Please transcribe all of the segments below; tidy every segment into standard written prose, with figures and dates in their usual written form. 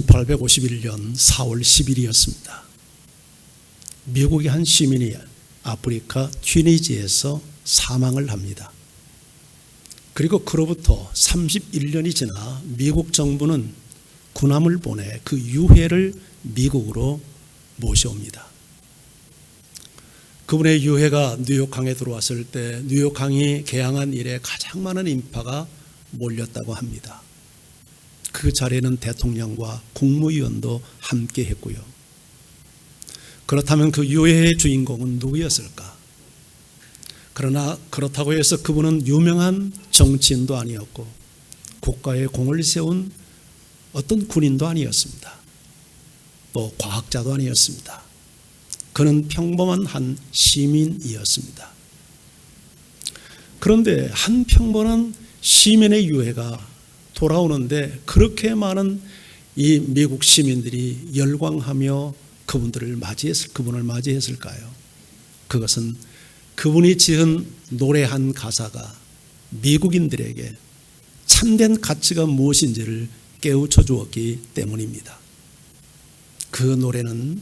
1851년 4월 10일이었습니다. 미국의 한 시민이 아프리카 튀니지에서 사망을 합니다. 그리고 그로부터 31년이 지나 미국 정부는 군함을 보내 그 유해를 미국으로 모셔옵니다. 그분의 유해가 뉴욕항에 들어왔을 때 뉴욕항이 개항한 이래 가장 많은 인파가 몰렸다고 합니다. 그 자리에는 대통령과 국무위원도 함께 했고요. 그렇다면 그 유해의 주인공은 누구였을까? 그러나 그렇다고 해서 그분은 유명한 정치인도 아니었고 국가에 공을 세운 어떤 군인도 아니었습니다. 또 과학자도 아니었습니다. 그는 평범한 한 시민이었습니다. 그런데 한 평범한 시민의 유해가 돌아오는데 그렇게 많은 이 미국 시민들이 열광하며 그분을 맞이했을까요? 그것은 그분이 지은 노래 한 가사가 미국인들에게 참된 가치가 무엇인지를 깨우쳐 주었기 때문입니다. 그 노래는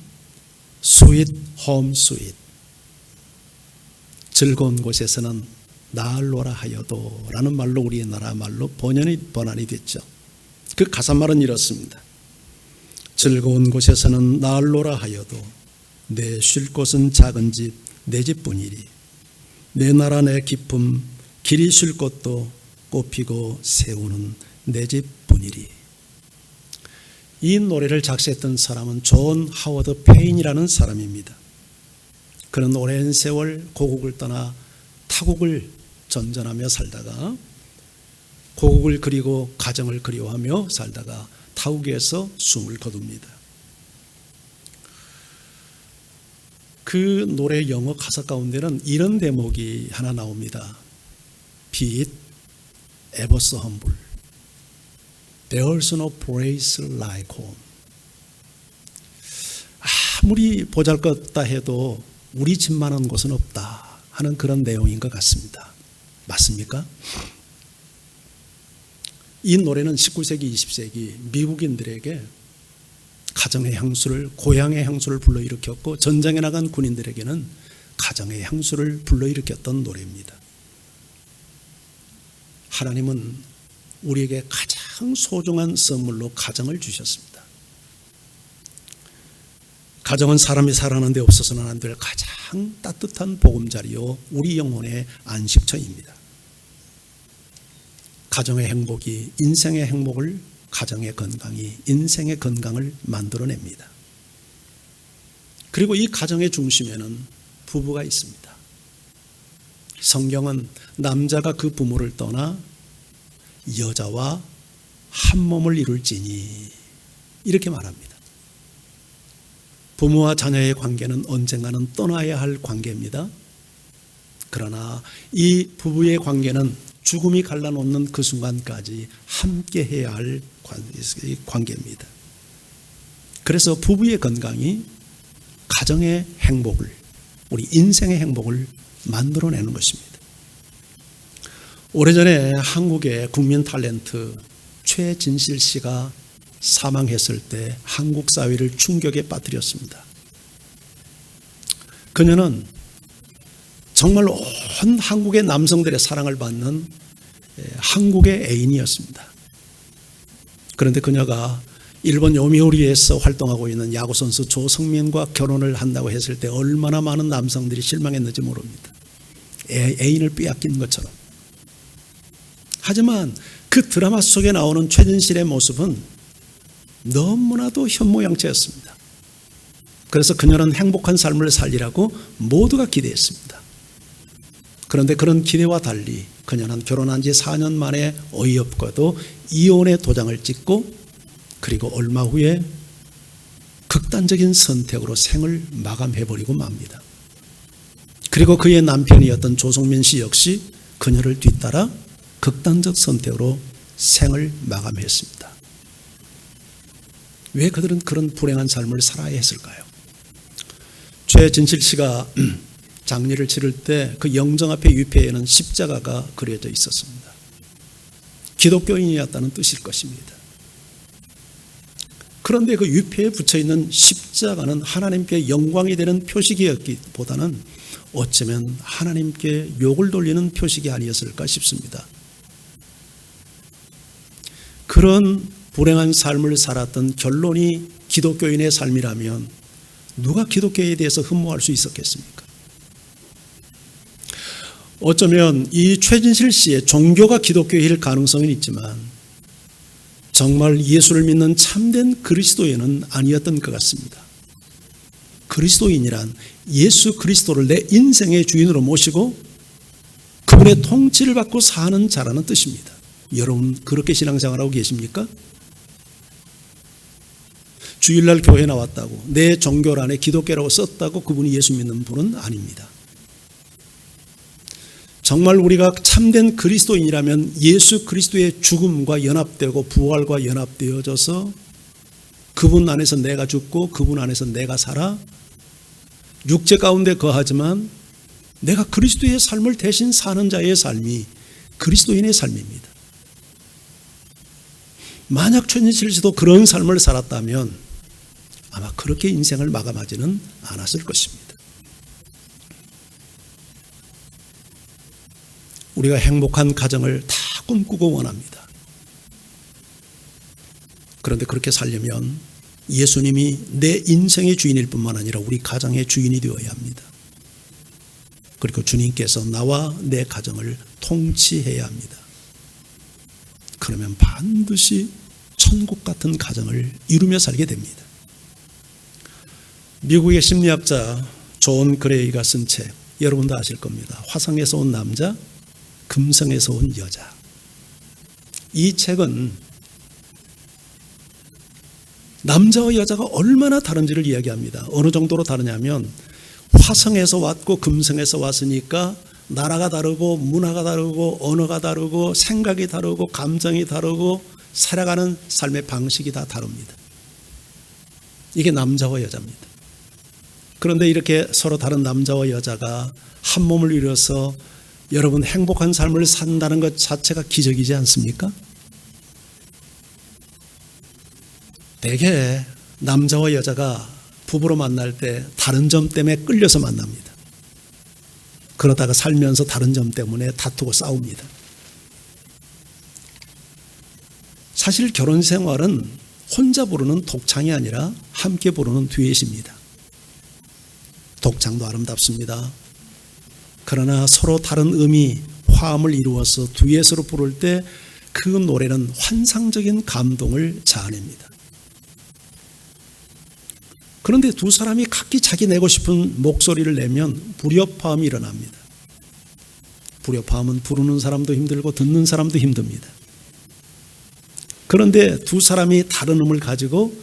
Sweet Home Sweet, 즐거운 곳에서는 나을로라 하여도 라는 말로 우리나라 말로 번안이 됐죠. 그 가사말은 이렇습니다. 즐거운 곳에서는 나을로라 하여도 내 쉴 곳은 작은 집 내 집뿐이리 내 나라 내 기쁨 길이 쉴 곳도 꽃피고 세우는 내 집뿐이리. 이 노래를 작사했던 사람은 존 하워드 페인이라는 사람입니다. 그는 오랜 세월 고국을 떠나 타국을 전전하며 살다가 고국을 그리고 가정을 그리워하며 살다가 타국에서 숨을 거둡니다. 그 노래 영어 가사 가운데는 이런 대목이 하나 나옵니다. Be it ever so humble, there's no place like home. 아무리 보잘것없다 해도 우리 집만한 곳은 없다 하는 그런 내용인 것 같습니다. 맞습니까? 이 노래는 19세기, 20세기 미국인들에게 가정의 향수를, 고향의 향수를 불러일으켰고 전장에 나간 군인들에게는 가정의 향수를 불러일으켰던 노래입니다. 하나님은 우리에게 가장 소중한 선물로 가정을 주셨습니다. 가정은 사람이 살아가는 데 없어서는 안 될 가장 따뜻한 보금자리요 우리 영혼의 안식처입니다. 가정의 행복이 인생의 행복을, 가정의 건강이 인생의 건강을 만들어냅니다. 그리고 이 가정의 중심에는 부부가 있습니다. 성경은 남자가 그 부모를 떠나 여자와 한 몸을 이룰지니 이렇게 말합니다. 부모와 자녀의 관계는 언젠가는 떠나야 할 관계입니다. 그러나 이 부부의 관계는 죽음이 갈라놓는 그 순간까지 함께 해야 할 관계입니다. 그래서 부부의 건강이 가정의 행복을, 우리 인생의 행복을 만들어내는 것입니다. 오래전에 한국의 국민 탤런트 최진실 씨가 사망했을 때 한국 사회를 충격에 빠뜨렸습니다. 그녀는 정말 온 한국의 남성들의 사랑을 받는 한국의 애인이었습니다. 그런데 그녀가 일본 요미우리에서 활동하고 있는 야구선수 조성민과 결혼을 한다고 했을 때 얼마나 많은 남성들이 실망했는지 모릅니다. 애인을 빼앗긴 것처럼. 하지만 그 드라마 속에 나오는 최진실의 모습은 너무나도 현모양처였습니다. 그래서 그녀는 행복한 삶을 살리라고 모두가 기대했습니다. 그런데 그런 기대와 달리 그녀는 결혼한 지 4년 만에 어이없고도 이혼의 도장을 찍고 그리고 얼마 후에 극단적인 선택으로 생을 마감해버리고 맙니다. 그리고 그의 남편이었던 조성민 씨 역시 그녀를 뒤따라 극단적 선택으로 생을 마감했습니다. 왜 그들은 그런 불행한 삶을 살아야 했을까요? 최진실 씨가 장례를 치를 때 그 영정 앞에 위패에는 십자가가 그려져 있었습니다. 기독교인이었다는 뜻일 것입니다. 그런데 그 위패에 붙여있는 십자가는 하나님께 영광이 되는 표식이었기보다는 어쩌면 하나님께 욕을 돌리는 표식이 아니었을까 싶습니다. 그런 불행한 삶을 살았던 결론이 기독교인의 삶이라면 누가 기독교에 대해서 흠모할 수 있었겠습니까? 어쩌면 이 최진실 씨의 종교가 기독교일 가능성은 있지만 정말 예수를 믿는 참된 그리스도인은 아니었던 것 같습니다. 그리스도인이란 예수 그리스도를 내 인생의 주인으로 모시고 그분의 통치를 받고 사는 자라는 뜻입니다. 여러분 그렇게 신앙생활하고 계십니까? 주일날 교회 나왔다고 내 종교란에 기독교라고 썼다고 그분이 예수 믿는 분은 아닙니다. 정말 우리가 참된 그리스도인이라면 예수 그리스도의 죽음과 연합되고 부활과 연합되어져서 그분 안에서 내가 죽고 그분 안에서 내가 살아 육체 가운데 거하지만 내가 그리스도의 삶을 대신 사는 자의 삶이 그리스도인의 삶입니다. 만약 최진실 씨도 그런 삶을 살았다면 아마 그렇게 인생을 마감하지는 않았을 것입니다. 우리가 행복한 가정을 다 꿈꾸고 원합니다. 그런데 그렇게 살려면 예수님이 내 인생의 주인일 뿐만 아니라 우리 가정의 주인이 되어야 합니다. 그리고 주님께서 나와 내 가정을 통치해야 합니다. 그러면 반드시 천국 같은 가정을 이루며 살게 됩니다. 미국의 심리학자 존 그레이가 쓴 책 여러분도 아실 겁니다. 화성에서 온 남자, 금성에서 온 여자. 이 책은 남자와 여자가 얼마나 다른지를 이야기합니다. 어느 정도로 다르냐면 화성에서 왔고 금성에서 왔으니까 나라가 다르고 문화가 다르고 언어가 다르고 생각이 다르고 감정이 다르고 살아가는 삶의 방식이 다 다릅니다. 이게 남자와 여자입니다. 그런데 이렇게 서로 다른 남자와 여자가 한 몸을 이뤄서 여러분 행복한 삶을 산다는 것 자체가 기적이지 않습니까? 대개 남자와 여자가 부부로 만날 때 다른 점 때문에 끌려서 만납니다. 그러다가 살면서 다른 점 때문에 다투고 싸웁니다. 사실 결혼 생활은 혼자 부르는 독창이 아니라 함께 부르는 듀엣입니다. 독창도 아름답습니다. 그러나 서로 다른 음이 화음을 이루어서 듀엣으로 부를 때 그 노래는 환상적인 감동을 자아냅니다. 그런데 두 사람이 각기 자기 내고 싶은 목소리를 내면 불협화음이 일어납니다. 불협화음은 부르는 사람도 힘들고 듣는 사람도 힘듭니다. 그런데 두 사람이 다른 음을 가지고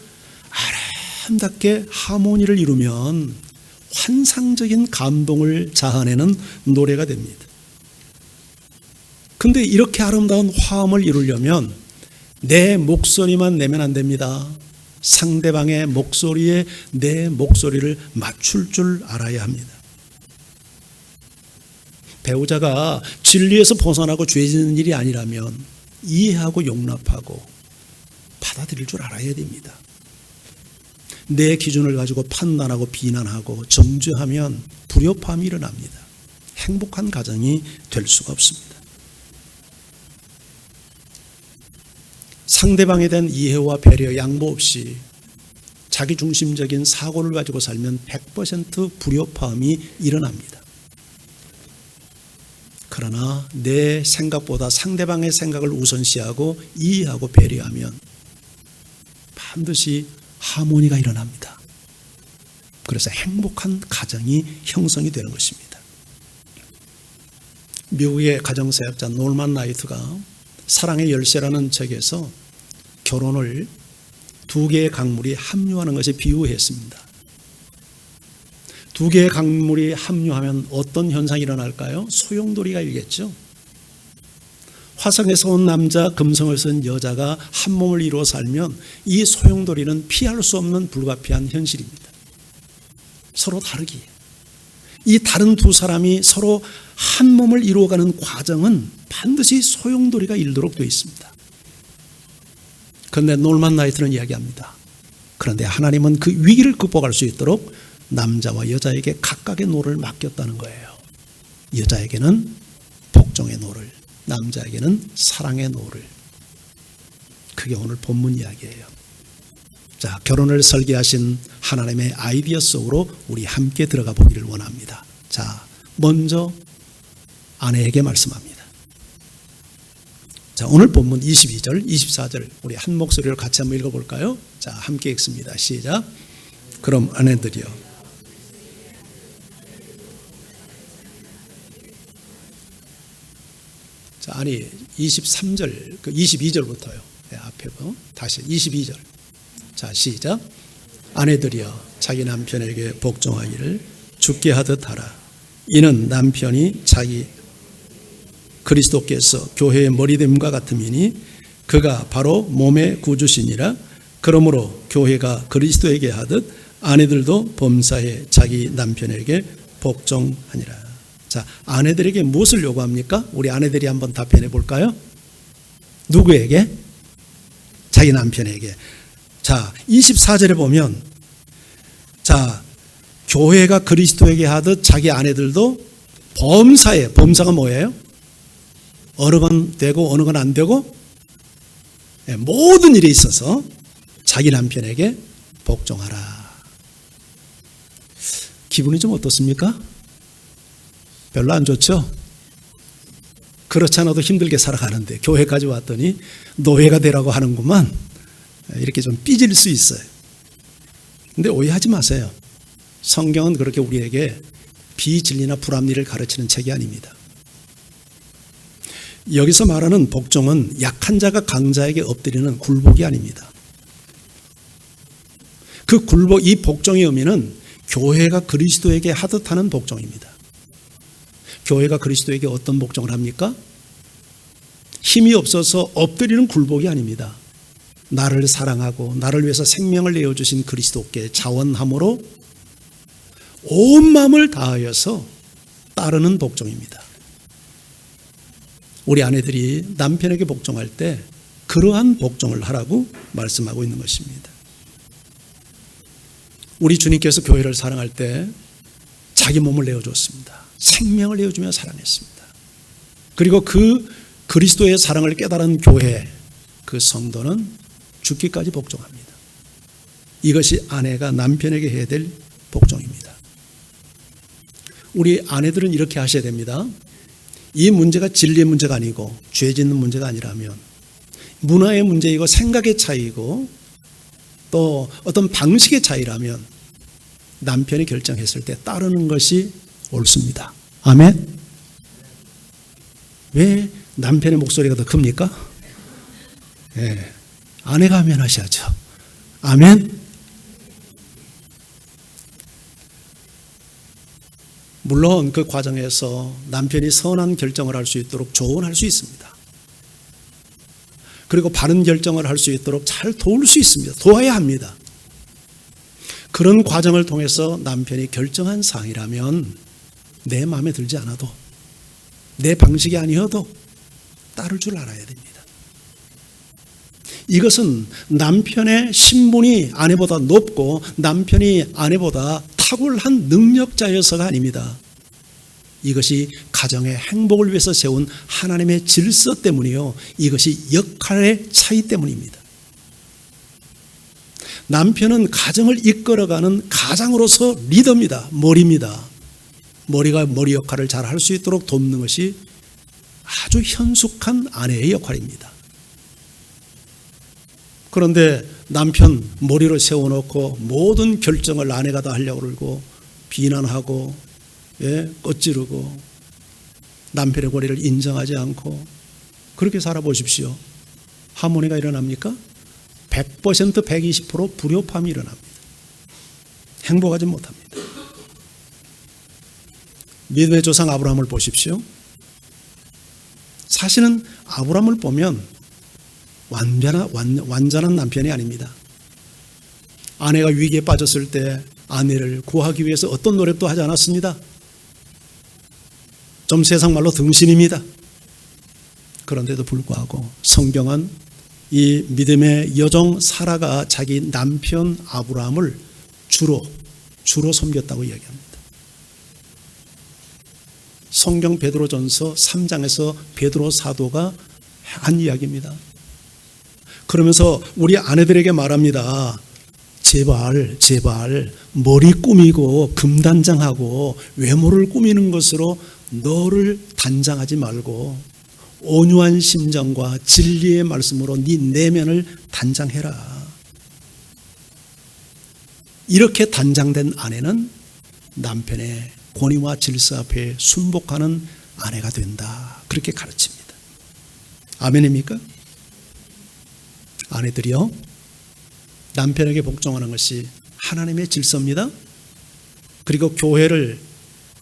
아름답게 하모니를 이루면 환상적인 감동을 자아내는 노래가 됩니다. 근데 이렇게 아름다운 화음을 이루려면 내 목소리만 내면 안 됩니다. 상대방의 목소리에 내 목소리를 맞출 줄 알아야 합니다. 배우자가 진리에서 벗어나고 죄 짓는 일이 아니라면 이해하고 용납하고 받아들일 줄 알아야 됩니다. 내 기준을 가지고 판단하고 비난하고 정죄하면 불협화음이 일어납니다. 행복한 가정이 될 수가 없습니다. 상대방에 대한 이해와 배려, 양보 없이 자기중심적인 사고를 가지고 살면 100% 불협화음이 일어납니다. 그러나 내 생각보다 상대방의 생각을 우선시하고 이해하고 배려하면 반드시 하모니가 일어납니다. 그래서 행복한 가정이 형성이 되는 것입니다. 미국의 가정사역자 놀만 라이트가 사랑의 열쇠라는 책에서 결혼을 두 개의 강물이 합류하는 것에 비유했습니다. 두 개의 강물이 합류하면 어떤 현상이 일어날까요? 소용돌이가 일겠죠. 화성에서 온 남자, 금성에서 온 여자가 한 몸을 이루어 살면 이 소용돌이는 피할 수 없는 불가피한 현실입니다. 서로 다르기에. 이 다른 두 사람이 서로 한 몸을 이루어가는 과정은 반드시 소용돌이가 일도록 되어 있습니다. 그런데 놀만 라이트는 이야기합니다. 그런데 하나님은 그 위기를 극복할 수 있도록 남자와 여자에게 각각의 노를 맡겼다는 거예요. 여자에게는 복종의 노를, 남자에게는 사랑의 노를. 그게 오늘 본문 이야기예요. 자, 결혼을 설계하신 하나님의 아이디어 속으로 우리 함께 들어가 보기를 원합니다. 자, 먼저 아내에게 말씀합니다. 자, 오늘 본문 22절, 24절 우리 한 목소리로 같이 한번 읽어볼까요? 자, 함께 읽습니다. 시작. 그럼 아내들이여. 자, 아니 23절, 그 22절부터요. 네, 앞에 다시 22절. 자, 시작. 아내들이여 자기 남편에게 복종하기를 주께 하듯 하라. 이는 남편이 자기 그리스도께서 교회의 머리됨과 같음이니 그가 바로 몸의 구주시니라. 그러므로 교회가 그리스도에게 하듯 아내들도 범사에 자기 남편에게 복종하니라. 자, 아내들에게 무엇을 요구합니까? 우리 아내들이 한번 답변해 볼까요? 누구에게? 자기 남편에게. 자, 24절에 보면 자, 교회가 그리스도에게 하듯 자기 아내들도 범사에, 범사가 뭐예요? 어느 건 되고 어느 건 안 되고 모든 일에 있어서 자기 남편에게 복종하라. 기분이 좀 어떻습니까? 별로 안 좋죠? 그렇지 않아도 힘들게 살아가는데 교회까지 왔더니 노예가 되라고 하는구만. 이렇게 좀 삐질 수 있어요. 근데 오해하지 마세요. 성경은 그렇게 우리에게 비진리나 불합리를 가르치는 책이 아닙니다. 여기서 말하는 복종은 약한 자가 강자에게 엎드리는 굴복이 아닙니다. 그 굴복, 이 복종의 의미는 교회가 그리스도에게 하듯 하는 복종입니다. 교회가 그리스도에게 어떤 복종을 합니까? 힘이 없어서 엎드리는 굴복이 아닙니다. 나를 사랑하고 나를 위해서 생명을 내어주신 그리스도께 자원함으로 온 마음을 다하여서 따르는 복종입니다. 우리 아내들이 남편에게 복종할 때 그러한 복종을 하라고 말씀하고 있는 것입니다. 우리 주님께서 교회를 사랑할 때 자기 몸을 내어줬습니다. 생명을 내어주며 사랑했습니다. 그리고 그 그리스도의 사랑을 깨달은 교회, 그 성도는 죽기까지 복종합니다. 이것이 아내가 남편에게 해야 될 복종입니다. 우리 아내들은 이렇게 하셔야 됩니다. 이 문제가 진리의 문제가 아니고 죄 짓는 문제가 아니라면, 문화의 문제이고 생각의 차이고 또 어떤 방식의 차이라면 남편이 결정했을 때 따르는 것이 옳습니다. 아멘. 왜 남편의 목소리가 더 큽니까? 네. 아내가 하면 하셔야죠. 아멘. 물론 그 과정에서 남편이 선한 결정을 할 수 있도록 조언할 수 있습니다. 그리고 바른 결정을 할 수 있도록 잘 도울 수 있습니다. 도와야 합니다. 그런 과정을 통해서 남편이 결정한 사항이라면 내 마음에 들지 않아도, 내 방식이 아니어도 따를 줄 알아야 됩니다. 이것은 남편의 신분이 아내보다 높고 남편이 아내보다 탁월한 능력자여서가 아닙니다. 이것이 가정의 행복을 위해서 세운 하나님의 질서 때문이요, 이것이 역할의 차이 때문입니다. 남편은 가정을 이끌어가는 가장으로서 리더입니다. 머리입니다. 머리가 머리 역할을 잘 할 수 있도록 돕는 것이 아주 현숙한 아내의 역할입니다. 그런데 남편 머리로 세워놓고 모든 결정을 아내가 다 하려고 그러고 비난하고, 껏지르고 남편의 권리를 인정하지 않고 그렇게 살아보십시오. 하모니가 일어납니까? 100%, 120% 불협화음이 일어납니다. 행복하지 못합니다. 믿음의 조상 아브라함을 보십시오. 사실은 아브라함을 보면 완전한 남편이 아닙니다. 아내가 위기에 빠졌을 때 아내를 구하기 위해서 어떤 노력도 하지 않았습니다. 좀 세상 말로 등신입니다. 그런데도 불구하고 성경은 이 믿음의 여종 사라가 자기 남편 아브라함을 주로 섬겼다고 이야기합니다. 성경 베드로전서 3장에서 베드로 사도가 한 이야기입니다. 그러면서 우리 아내들에게 말합니다. 제발 머리 꾸미고 금단장하고 외모를 꾸미는 것으로 너를 단장하지 말고 온유한 심정과 진리의 말씀으로 네 내면을 단장해라. 이렇게 단장된 아내는 남편의 권위와 질서 앞에 순복하는 아내가 된다. 그렇게 가르칩니다. 아멘입니까? 아내들이요, 남편에게 복종하는 것이 하나님의 질서입니다. 그리고 교회를,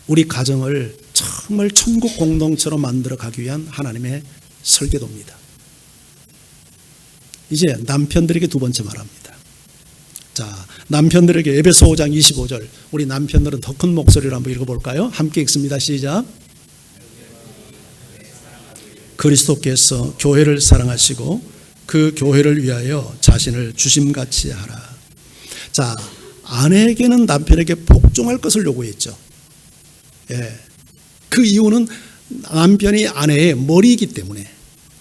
우리 가정을 정말 천국 공동체로 만들어 가기 위한 하나님의 설계도입니다. 이제 남편들에게 두 번째 말합니다. 자, 남편들에게 에베소 5장 25절, 우리 남편들은 더 큰 목소리로 한번 읽어볼까요? 함께 읽습니다. 시작. 그리스도께서 교회를 사랑하시고 그 교회를 위하여 자신을 주심같이 하라. 자, 아내에게는 남편에게 복종할 것을 요구했죠. 예. 그 이유는 남편이 아내의 머리이기 때문에.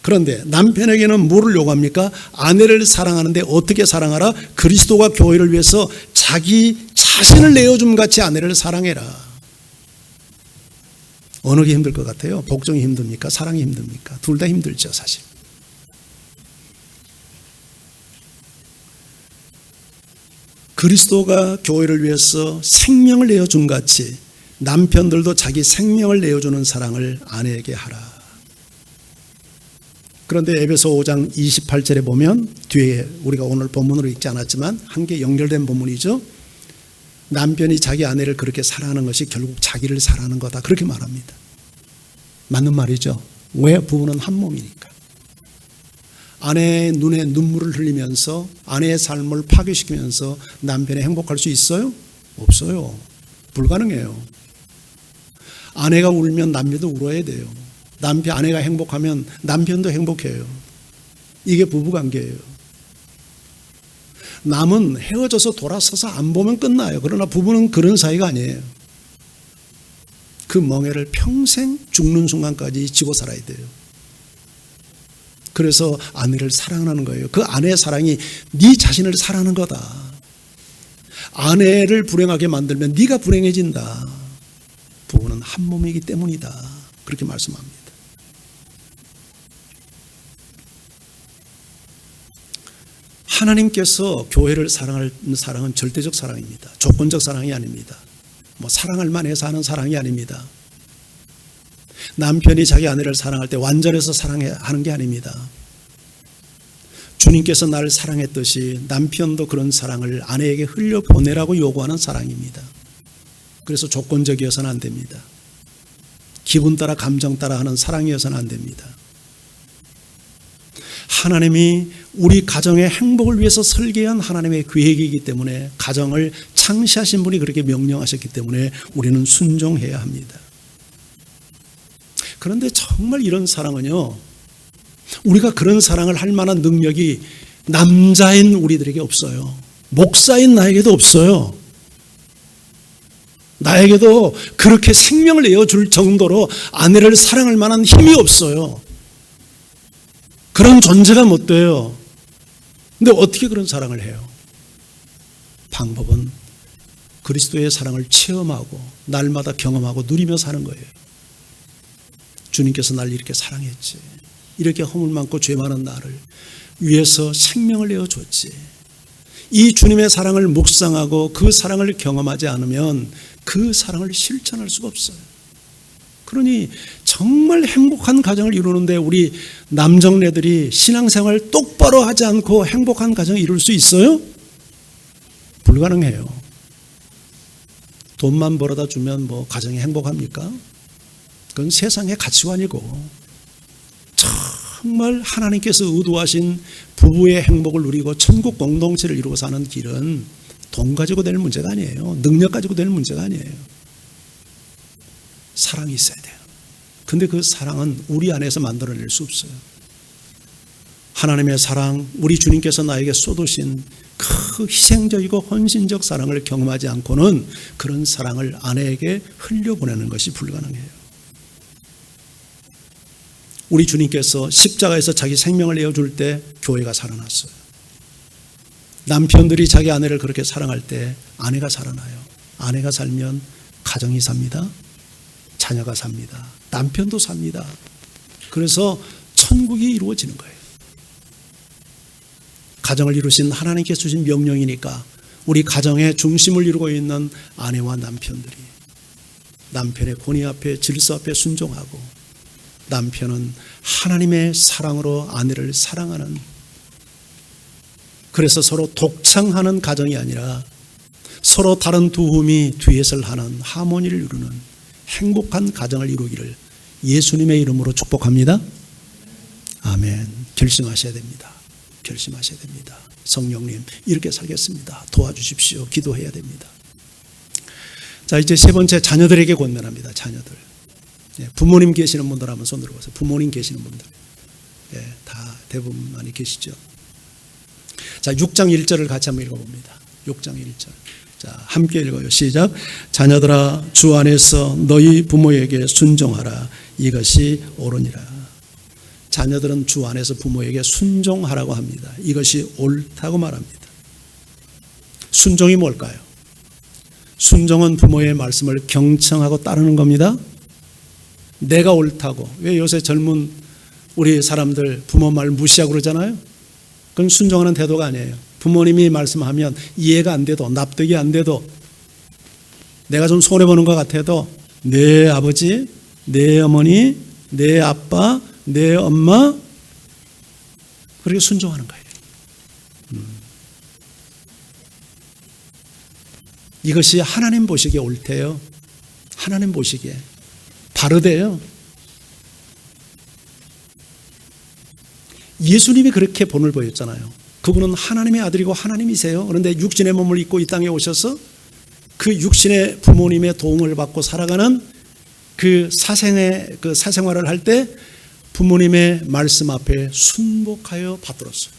그런데 남편에게는 뭐를 요구합니까? 아내를 사랑하는데 어떻게 사랑하라? 그리스도가 교회를 위해서 자기 자신을 내어줌 같이 아내를 사랑해라. 어느 게 힘들 것 같아요? 복종이 힘듭니까? 사랑이 힘듭니까? 둘 다 힘들죠, 사실. 그리스도가 교회를 위해서 생명을 내어준 같이 남편들도 자기 생명을 내어주는 사랑을 아내에게 하라. 그런데 에베소 5장 28절에 보면, 뒤에 우리가 오늘 본문으로 읽지 않았지만 한 개 연결된 본문이죠. 남편이 자기 아내를 그렇게 사랑하는 것이 결국 자기를 사랑하는 거다, 그렇게 말합니다. 맞는 말이죠. 왜? 부부는 한 몸이니까. 아내의 눈에 눈물을 흘리면서 아내의 삶을 파괴시키면서 남편이 행복할 수 있어요? 없어요. 불가능해요. 아내가 울면 남편도 울어야 돼요. 아내가 행복하면 남편도 행복해요. 이게 부부관계예요. 남은 헤어져서 돌아서서 안 보면 끝나요. 그러나 부부는 그런 사이가 아니에요. 그 멍해를 평생 죽는 순간까지 지고 살아야 돼요. 그래서 아내를 사랑하는 거예요. 그 아내의 사랑이 네 자신을 사랑하는 거다. 아내를 불행하게 만들면 네가 불행해진다. 부부는 한 몸이기 때문이다. 그렇게 말씀합니다. 하나님께서 교회를 사랑하는 사랑은 절대적 사랑입니다. 조건적 사랑이 아닙니다. 사랑할 만해서 하는 사랑이 아닙니다. 남편이 자기 아내를 사랑할 때 완전해서 사랑하는 게 아닙니다. 주님께서 나를 사랑했듯이 남편도 그런 사랑을 아내에게 흘려보내라고 요구하는 사랑입니다. 그래서 조건적이어서는 안 됩니다. 기분 따라 감정 따라 하는 사랑이어서는 안 됩니다. 하나님이 우리 가정의 행복을 위해서 설계한 하나님의 계획이기 때문에, 가정을 창시하신 분이 그렇게 명령하셨기 때문에 우리는 순종해야 합니다. 그런데 정말 이런 사랑은요, 우리가 그런 사랑을 할 만한 능력이 남자인 우리들에게 없어요. 목사인 나에게도 없어요. 나에게도 그렇게 생명을 내어줄 정도로 아내를 사랑할 만한 힘이 없어요. 그런 존재가 못 돼요. 근데 어떻게 그런 사랑을 해요? 방법은 그리스도의 사랑을 체험하고 날마다 경험하고 누리며 사는 거예요. 주님께서 날 이렇게 사랑했지. 이렇게 허물 많고 죄 많은 나를 위해서 생명을 내어줬지. 이 주님의 사랑을 묵상하고 그 사랑을 경험하지 않으면 그 사랑을 실천할 수가 없어요. 그러니 정말 행복한 가정을 이루는데 우리 남정네들이 신앙생활 똑바로 하지 않고 행복한 가정을 이룰 수 있어요? 불가능해요. 돈만 벌어다 주면 가정이 행복합니까? 그건 세상의 가치관이고, 정말 하나님께서 의도하신 부부의 행복을 누리고 천국 공동체를 이루고 사는 길은 돈 가지고 될 문제가 아니에요. 능력 가지고 될 문제가 아니에요. 사랑이 있어야 돼요. 근데 그 사랑은 우리 안에서 만들어낼 수 없어요. 하나님의 사랑, 우리 주님께서 나에게 쏟으신 그 희생적이고 헌신적 사랑을 경험하지 않고는 그런 사랑을 아내에게 흘려보내는 것이 불가능해요. 우리 주님께서 십자가에서 자기 생명을 내어줄 때 교회가 살아났어요. 남편들이 자기 아내를 그렇게 사랑할 때 아내가 살아나요. 아내가 살면 가정이 삽니다. 자녀가 삽니다. 남편도 삽니다. 그래서 천국이 이루어지는 거예요. 가정을 이루신 하나님께서 주신 명령이니까 우리 가정의 중심을 이루고 있는 아내와 남편들이 남편의 권위 앞에 질서 앞에 순종하고 남편은 하나님의 사랑으로 아내를 사랑하는, 그래서 서로 독창하는 가정이 아니라 서로 다른 두음이 듀엣을 하는 하모니를 이루는 행복한 가정을 이루기를 예수님의 이름으로 축복합니다. 아멘. 결심하셔야 됩니다. 결심하셔야 됩니다. 성령님, 이렇게 살겠습니다. 도와주십시오. 기도해야 됩니다. 자, 이제 세 번째, 자녀들에게 권면합니다. 자녀들. 부모님 계시는 분들 한번 손 들어보세요. 부모님 계시는 분들. 다 대부분 많이 계시죠. 자, 6장 1절을 같이 한번 읽어봅니다. 6장 1절. 자, 함께 읽어요. 시작. 자녀들아, 주 안에서 너희 부모에게 순종하라. 이것이 옳으니라. 자녀들은 주 안에서 부모에게 순종하라고 합니다. 이것이 옳다고 말합니다. 순종이 뭘까요? 순종은 부모의 말씀을 경청하고 따르는 겁니다. 내가 옳다고. 왜 요새 젊은 우리 사람들 부모 말 무시하고 그러잖아요. 그건 순종하는 태도가 아니에요. 부모님이 말씀하면 이해가 안 돼도, 납득이 안 돼도, 내가 좀 손해보는 것 같아도 내 아버지, 내 어머니, 내 아빠, 내 엄마, 그렇게 순종하는 거예요. 이것이 하나님 보시기에 옳대요. 하나님 보시기에 바르대요. 예수님이 그렇게 본을 보였잖아요. 그분은 하나님의 아들이고 하나님이세요. 그런데 육신의 몸을 입고 이 땅에 오셔서 그 육신의 부모님의 도움을 받고 살아가는 그 사생활을 할 때 부모님의 말씀 앞에 순복하여 받들었어요.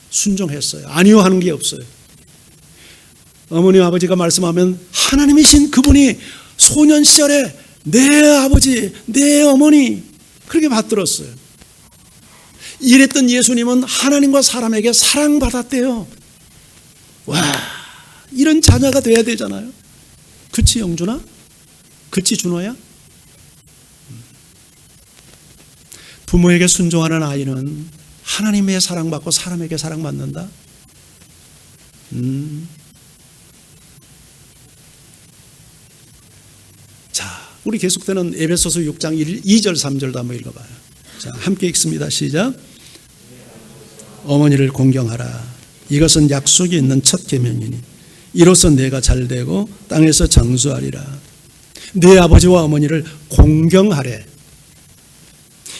순종했어요. 아니요 하는 게 없어요. 어머니 아버지가 말씀하면 하나님이신 그분이 소년 시절에 내 아버지, 내 어머니 그렇게 받들었어요. 이랬던 예수님은 하나님과 사람에게 사랑받았대요. 와, 이런 자녀가 돼야 되잖아요. 그치 영준아? 그치 준호야? 부모에게 순종하는 아이는 하나님의 사랑받고 사람에게 사랑받는다. 자, 우리 계속되는 에베소서 6장 2절 3절도 한번 읽어봐요. 자, 함께 읽습니다. 시작. 어머니를 공경하라. 이것은 약속이 있는 첫 계명이니 이로써 내가 잘되고 땅에서 장수하리라. 네 아버지와 어머니를 공경하래.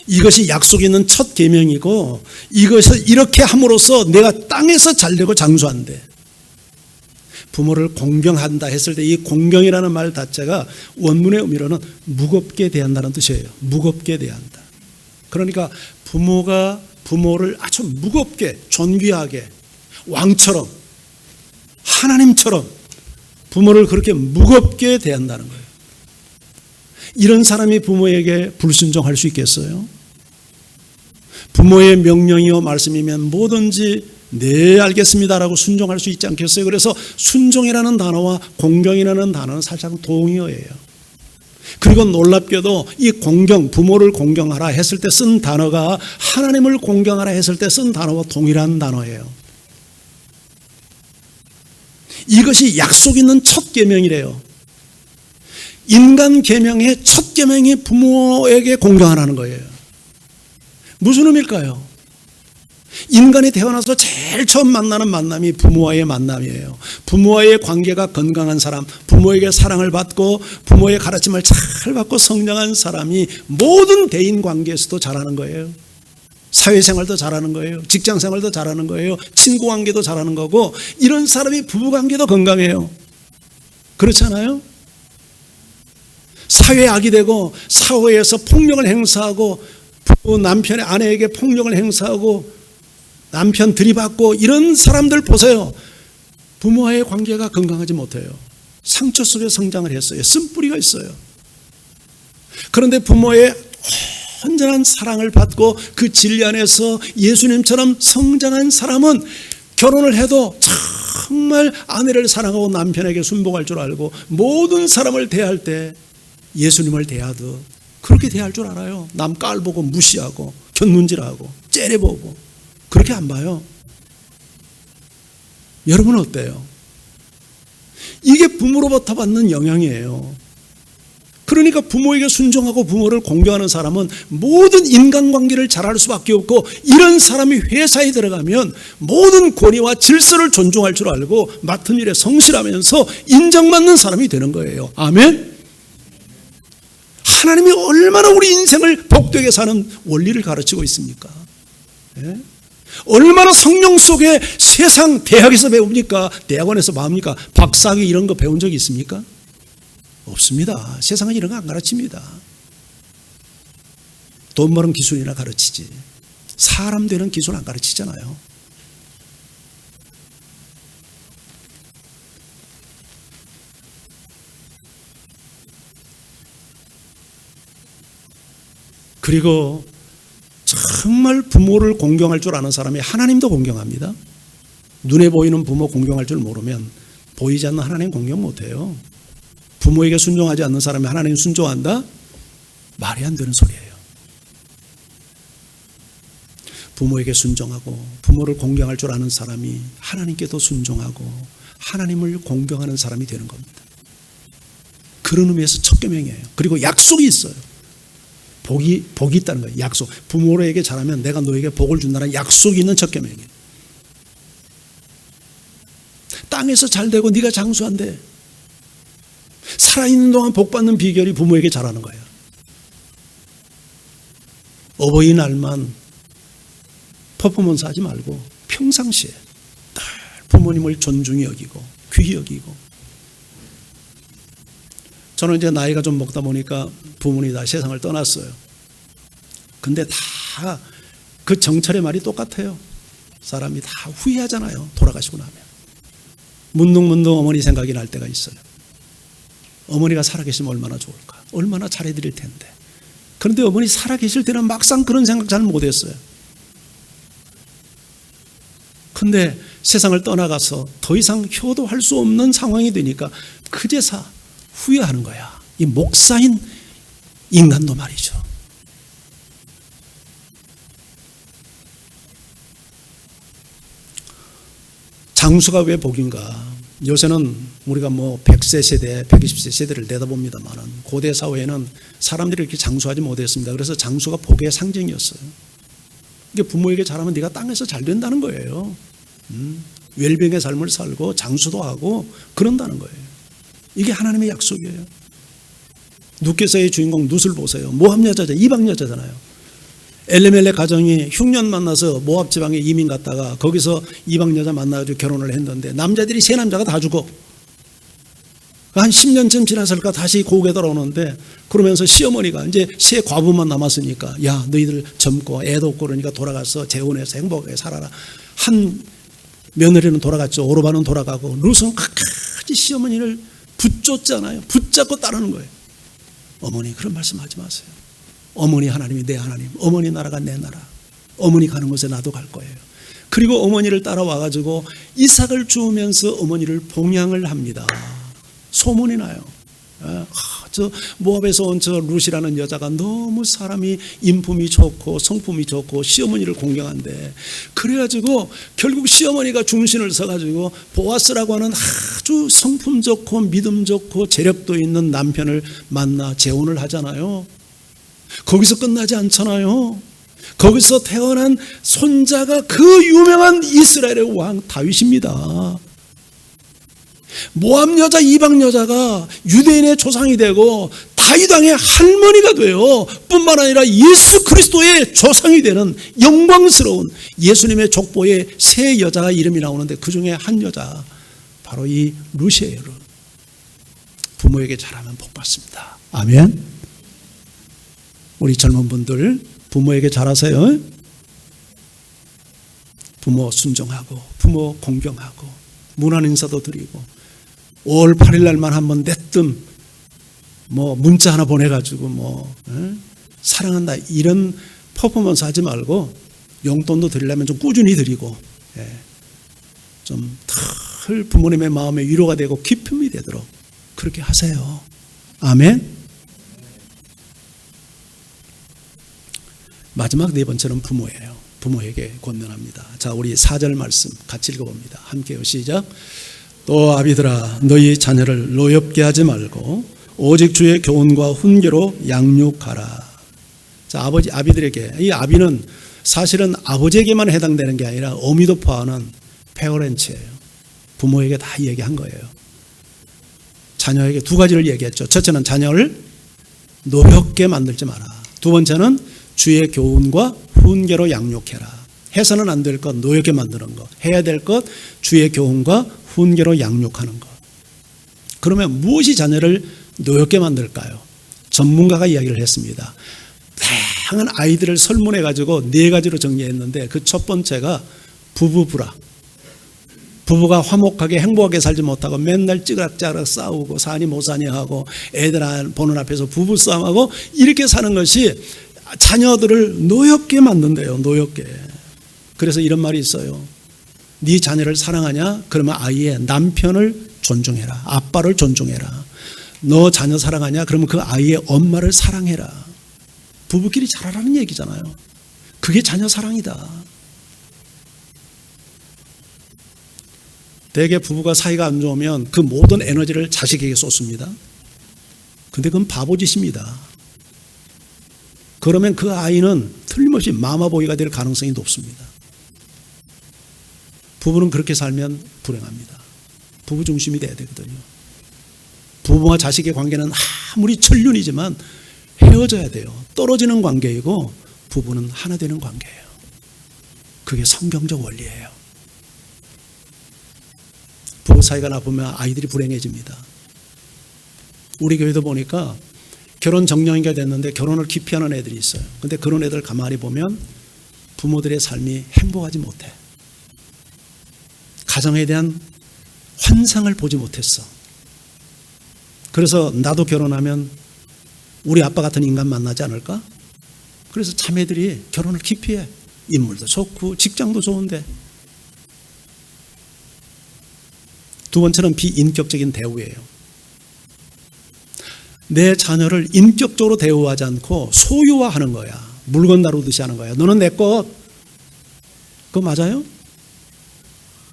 이것이 약속이 있는 첫 계명이고 이것을 이렇게 함으로써 내가 땅에서 잘되고 장수한대. 부모를 공경한다 했을 때 이 공경이라는 말 자체가 원문의 의미로는 무겁게 대한다는 뜻이에요. 무겁게 대한다. 그러니까 부모가 부모를 아주 무겁게 존귀하게 왕처럼 하나님처럼 부모를 그렇게 무겁게 대한다는 거예요. 이런 사람이 부모에게 불순종할 수 있겠어요? 부모의 명령이요 말씀이면 뭐든지 네 알겠습니다라고 순종할 수 있지 않겠어요? 그래서 순종이라는 단어와 공경이라는 단어는 살짝 동의어예요. 그리고 놀랍게도 이 공경, 부모를 공경하라 했을 때 쓴 단어가 하나님을 공경하라 했을 때 쓴 단어와 동일한 단어예요. 이것이 약속 있는 첫 계명이래요. 인간 계명의 첫 계명이 부모에게 공경하라는 거예요. 무슨 의미일까요? 인간이 태어나서 제일 처음 만나는 만남이 부모와의 만남이에요. 부모와의 관계가 건강한 사람, 부모에게 사랑을 받고 부모의 가르침을 잘 받고 성장한 사람이 모든 대인 관계에서도 잘하는 거예요. 사회생활도 잘하는 거예요. 직장생활도 잘하는 거예요. 친구관계도 잘하는 거고, 이런 사람이 부부관계도 건강해요. 그렇잖아요? 사회악이 되고 사회에서 폭력을 행사하고 부부 남편의 아내에게 폭력을 행사하고 남편 들이받고 이런 사람들 보세요. 부모와의 관계가 건강하지 못해요. 상처 속에 성장을 했어요. 쓴뿌리가 있어요. 그런데 부모의 온전한 사랑을 받고 그 진리 안에서 예수님처럼 성장한 사람은 결혼을 해도 정말 아내를 사랑하고 남편에게 순복할 줄 알고 모든 사람을 대할 때 예수님을 대하듯 그렇게 대할 줄 알아요. 남 깔보고 무시하고 곁눈질하고 째려보고 그렇게 안 봐요. 여러분은 어때요? 이게 부모로부터 받는 영향이에요. 그러니까 부모에게 순종하고 부모를 공경하는 사람은 모든 인간관계를 잘할 수밖에 없고, 이런 사람이 회사에 들어가면 모든 권위와 질서를 존중할 줄 알고 맡은 일에 성실하면서 인정받는 사람이 되는 거예요. 아멘. 하나님이 얼마나 우리 인생을 복되게 사는 원리를 가르치고 있습니까? 예? 얼마나 성령 속에 세상 대학에서 배웁니까? 대학원에서 배웁니까? 박사학위 이런 거 배운 적이 있습니까? 없습니다. 세상은 이런 거 안 가르칩니다. 돈 버는 기술이나 가르치지 사람 되는 기술 안 가르치잖아요. 그리고 정말 부모를 공경할 줄 아는 사람이 하나님도 공경합니다. 눈에 보이는 부모 공경할 줄 모르면 보이지 않는 하나님 공경 못해요. 부모에게 순종하지 않는 사람이 하나님 순종한다? 말이 안 되는 소리예요. 부모에게 순종하고 부모를 공경할 줄 아는 사람이 하나님께도 순종하고 하나님을 공경하는 사람이 되는 겁니다. 그런 의미에서 첫 계명이에요. 그리고 약속이 있어요. 복이 있다는 거예요. 약속. 부모에게 잘하면 내가 너에게 복을 준다는 약속이 있는 첫 계명이에요. 땅에서 잘 되고 네가 장수한대. 살아있는 동안 복 받는 비결이 부모에게 잘하는 거예요. 어버이날만 퍼포먼스 하지 말고 평상시에 늘 부모님을 존중히 여기고 귀히 여기고. 저는 이제 나이가 좀 먹다 보니까 부모님이 다 세상을 떠났어요. 근데 다 그 정철의 말이 똑같아요. 사람이 다 후회하잖아요. 돌아가시고 나면. 문득문득 어머니 생각이 날 때가 있어요. 어머니가 살아계시면 얼마나 좋을까. 얼마나 잘해드릴 텐데. 그런데 어머니 살아계실 때는 막상 그런 생각 잘 못했어요. 근데 세상을 떠나가서 더 이상 효도할 수 없는 상황이 되니까 그제서 후회하는 거야. 이 목사인 인간도 말이죠. 장수가 왜 복인가? 요새는 우리가 뭐 100세 세대, 120세 세대를 내다봅니다만은 고대 사회에는 사람들이 이렇게 장수하지 못했습니다. 그래서 장수가 복의 상징이었어요. 이게 부모에게 잘하면 네가 땅에서 잘 된다는 거예요. 웰빙의 삶을 살고 장수도 하고 그런다는 거예요. 이게 하나님의 약속이에요. 룻께서의 주인공 룻을 보세요. 모압 여자죠. 이방 여자잖아요. 엘레멜렉 가정이 흉년 만나서 모압 지방에 이민 갔다가 거기서 이방 여자 만나가지고 결혼을 했는데 남자들이 세 남자가 다 죽어. 한 10년쯤 지났을까 다시 고국에 돌아오는데 그러면서 시어머니가 이제 세 과부만 남았으니까 야 너희들 젊고 애도 없고 그러니까 돌아가서 재혼해서 행복하게 살아라. 한 며느리는 돌아갔죠. 오르반은 돌아가고 룻은 끝까지 시어머니를 붙잡잖아요. 붙잡고 따르는 거예요. 어머니 그런 말씀하지 마세요. 어머니 하나님이 내 하나님, 어머니 나라가 내 나라. 어머니 가는 곳에 나도 갈 거예요. 그리고 어머니를 따라와가지고 이삭을 주우면서 어머니를 봉양을 합니다. 소문이 나요. 저 모압에서 온 저 룻이라는 여자가 너무 사람이 인품이 좋고 성품이 좋고 시어머니를 공경한데, 그래가지고 결국 시어머니가 중신을 서가지고 보아스라고 하는 아주 성품 좋고 믿음 좋고 재력도 있는 남편을 만나 재혼을 하잖아요. 거기서 끝나지 않잖아요. 거기서 태어난 손자가 그 유명한 이스라엘의 왕 다윗입니다. 모압 여자 이방 여자가 유대인의 조상이 되고 다윗 왕의 할머니가 돼요. 뿐만 아니라 예수 그리스도의 조상이 되는 영광스러운 예수님의 족보에 세 여자가 이름이 나오는데 그 중에 한 여자 바로 이 룻이에요. 부모에게 잘하면 복 받습니다. 아멘. 우리 젊은 분들 부모에게 잘하세요. 부모 순종하고 부모 공경하고 문안 인사도 드리고 5월 8일 날만 한번 내뜸 문자 하나 보내가지고 사랑한다 이런 퍼포먼스 하지 말고 용돈도 드리려면 좀 꾸준히 드리고 좀 늘 부모님의 마음에 위로가 되고 기쁨이 되도록 그렇게 하세요. 아멘. 마지막 네 번째는 부모예요. 부모에게 권면합니다. 자, 우리 4절 말씀 같이 읽어봅니다. 함께요. 시작. 또 아비들아 너희 자녀를 노엽게 하지 말고 오직 주의 교훈과 훈계로 양육하라. 자, 아비들에게, 이 아비는 사실은 아버지에게만 해당되는 게 아니라 어미도 포함하는 페어렌츠예요. 부모에게 다 얘기한 거예요. 자녀에게 두 가지를 얘기했죠. 첫째는 자녀를 노엽게 만들지 마라. 두 번째는 주의 교훈과 훈계로 양육해라. 해서는 안 될 것 노엽게 만드는 것, 해야 될 것 주의 교훈과 훈계로 양육하는 것. 그러면 무엇이 자녀를 노엽게 만들까요? 전문가가 이야기를 했습니다. 다양한 아이들을 설문해 가지고 네 가지로 정리했는데 그 첫 번째가 부부불화. 부부가 화목하게 행복하게 살지 못하고 맨날 찌그락찌그락 싸우고 사니 못 사니 하고 애들 보는 앞에서 부부싸움하고 이렇게 사는 것이 자녀들을 노엽게 만든대요. 노엽게. 그래서 이런 말이 있어요. 네 자녀를 사랑하냐? 그러면 아이의 남편을 존중해라. 아빠를 존중해라. 너 자녀 사랑하냐? 그러면 그 아이의 엄마를 사랑해라. 부부끼리 잘하라는 얘기잖아요. 그게 자녀 사랑이다. 대개 부부가 사이가 안 좋으면 그 모든 에너지를 자식에게 쏟습니다. 근데 그건 바보짓입니다. 그러면 그 아이는 틀림없이 마마보이가 될 가능성이 높습니다. 부부는 그렇게 살면 불행합니다. 부부 중심이 돼야 되거든요. 부부와 자식의 관계는 아무리 천륜이지만 헤어져야 돼요. 떨어지는 관계이고 부부는 하나 되는 관계예요. 그게 성경적 원리예요. 부부 사이가 나쁘면 아이들이 불행해집니다. 우리 교회도 보니까 결혼 정년기가 됐는데 결혼을 기피하는 애들이 있어요. 근데 그런 애들 가만히 보면 부모들의 삶이 행복하지 못해. 가정에 대한 환상을 보지 못했어. 그래서 나도 결혼하면 우리 아빠 같은 인간 만나지 않을까? 그래서 자매들이 결혼을 기피해. 인물도 좋고 직장도 좋은데. 두 번째는 비인격적인 대우예요. 내 자녀를 인격적으로 대우하지 않고 소유화하는 거야. 물건 다루듯이 하는 거야. 너는 내 것. 그거 맞아요?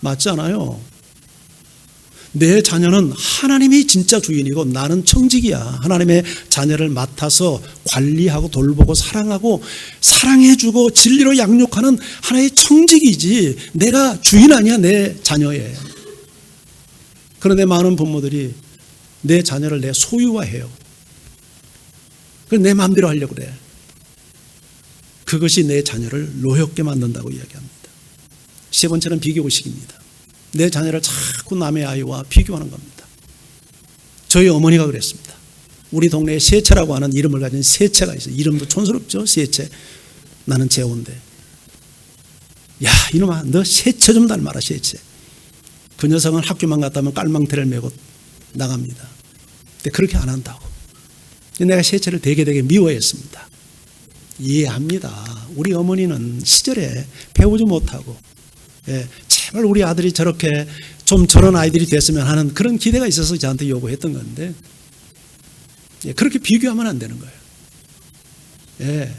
맞지 않아요? 내 자녀는 하나님이 진짜 주인이고 나는 청직이야. 하나님의 자녀를 맡아서 관리하고 돌보고 사랑하고 사랑해주고 진리로 양육하는 하나의 청직이지 내가 주인 아니야. 내 자녀의. 그런데 많은 부모들이 내 자녀를 내 소유화해요. 그래서 내 마음대로 하려고 그래. 그것이 내 자녀를 노엽게 만든다고 이야기합니다. 세 번째는 비교의식입니다. 내 자녀를 자꾸 남의 아이와 비교하는 겁니다. 저희 어머니가 그랬습니다. 우리 동네에 세채라고 하는 이름을 가진 세채가 있어요. 이름도 촌스럽죠. 세채. 나는 재호인데. 야 이놈아 너 세채 좀 닮아라. 세채. 그 녀석은 학교만 갔다면 깔망태를 메고 나갑니다. 근데 그렇게 안 한다고. 내가 세채를 되게 미워했습니다. 이해합니다. 우리 어머니는 시절에 배우지 못하고 제발 우리 아들이 저렇게 좀 저런 아이들이 됐으면 하는 그런 기대가 있어서 저한테 요구했던 건데 그렇게 비교하면 안 되는 거예요.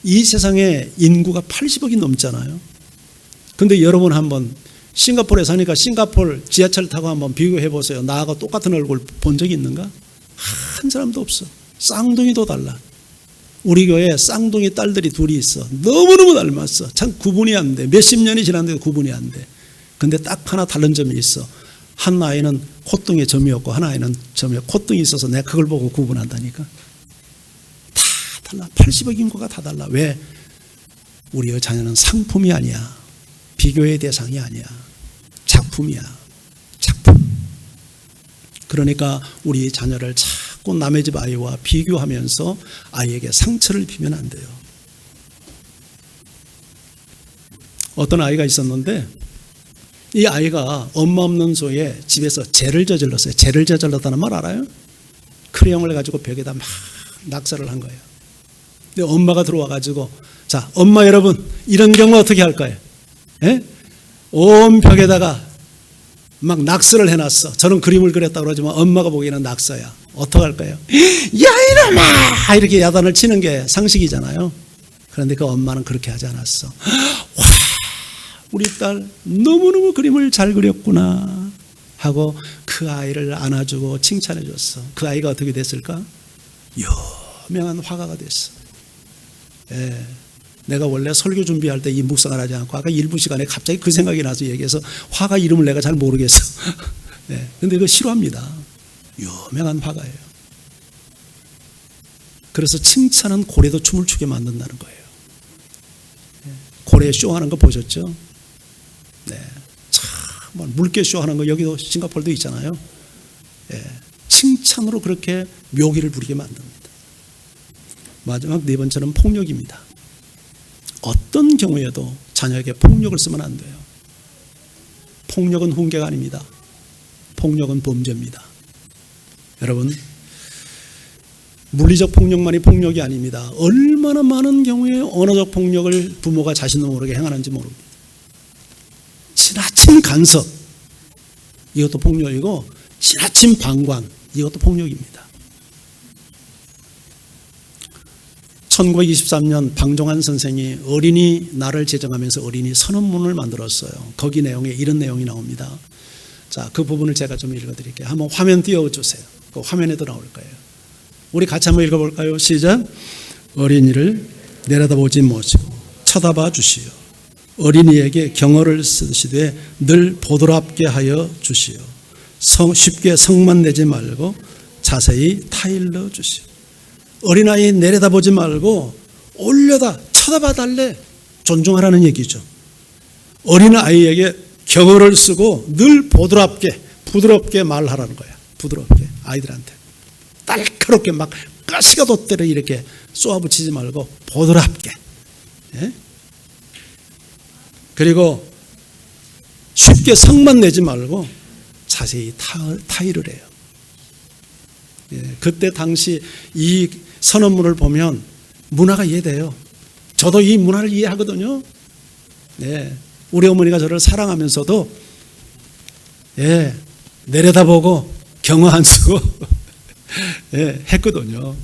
이 세상에 인구가 80억이 넘잖아요. 근데 여러분 한번 싱가포르에 사니까 싱가포르 지하철 타고 한번 비교해 보세요. 나하고 똑같은 얼굴 본 적이 있는가? 한 사람도 없어. 쌍둥이도 달라. 우리 교회에 쌍둥이 딸들이 둘이 있어. 너무너무 닮았어. 참 구분이 안 돼. 몇십 년이 지났는데도 구분이 안 돼. 근데 딱 하나 다른 점이 있어. 한 아이는 콧등에 점이 없고 한 아이는 점이 콧등이 있어서 내가 그걸 보고 구분한다니까. 다 달라. 80억 인구가 다 달라. 왜? 우리의 자녀는 상품이 아니야. 비교의 대상이 아니야. 작품이야. 작품. 그러니까 우리 자녀를 자꾸 남의 집 아이와 비교하면서 아이에게 상처를 입히면 안 돼요. 어떤 아이가 있었는데 이 아이가 엄마 없는 소에 집에서 죄를 저질렀어요. 죄를 저질렀다는 말 알아요? 크레용을 가지고 벽에다 막 낙서를 한 거예요. 근데 엄마가 들어와 가지고 자, 엄마 여러분 이런 경우 어떻게 할까요? 예? 온 벽에다가 막 낙서를 해놨어. 저는 그림을 그렸다고 그러지만 엄마가 보기에는 낙서야. 어떡할까요? 야 이놈아! 이렇게 야단을 치는 게 상식이잖아요. 그런데 그 엄마는 그렇게 하지 않았어. 와, 우리 딸 너무너무 그림을 잘 그렸구나 하고 그 아이를 안아주고 칭찬해 줬어. 그 아이가 어떻게 됐을까? 유명한 화가가 됐어. 예. 내가 원래 설교 준비할 때 이 묵상을 하지 않고 아까 일부 시간에 갑자기 그 생각이 나서 얘기해서 화가 이름을 내가 잘 모르겠어. 네. 근데 그거 싫어합니다. 유명한 화가예요. 그래서 칭찬은 고래도 춤을 추게 만든다는 거예요. 고래 쇼하는 거 보셨죠? 네. 참 물개 쇼하는 거 여기도 싱가포르도 있잖아요. 네. 칭찬으로 그렇게 묘기를 부리게 만듭니다. 마지막 네 번째는 폭력입니다. 어떤 경우에도 자녀에게 폭력을 쓰면 안 돼요. 폭력은 훈계가 아닙니다. 폭력은 범죄입니다. 여러분, 물리적 폭력만이 폭력이 아닙니다. 얼마나 많은 경우에 언어적 폭력을 부모가 자신도 모르게 행하는지 모릅니다. 지나친 간섭, 이것도 폭력이고 지나친 방관, 이것도 폭력입니다. 1923년 방종환 선생이 어린이날을 제정하면서 어린이 선언문을 만들었어요. 거기 내용에 이런 내용이 나옵니다. 자, 그 부분을 제가 좀 읽어드릴게요. 한번 화면 띄워주세요. 그 화면에도 나올 거예요. 우리 같이 한번 읽어볼까요? 시작. 어린이를 내려다보지 마시고 쳐다봐 주시오. 어린이에게 경어를 쓰시되 늘 보드랍게 하여 주시오. 쉽게 성만 내지 말고 자세히 타일러 주시오. 어린아이 내려다보지 말고 올려다 쳐다봐 달래. 존중하라는 얘기죠. 어린아이에게 경어를 쓰고 늘 보드랍게 부드럽게 말하라는 거야. 부드럽게 아이들한테 날카롭게 막 가시가 돋대를 이렇게 쏘아붙이지 말고 보드랍게. 예? 그리고 쉽게 성만 내지 말고 자세히 타일을 해요. 예, 그때 당시 이 선언문을 보면 문화가 이해돼요. 저도 이 문화를 이해하거든요. 예, 우리 어머니가 저를 사랑하면서도 예, 내려다보고 경어 안 쓰고 예, 했거든요.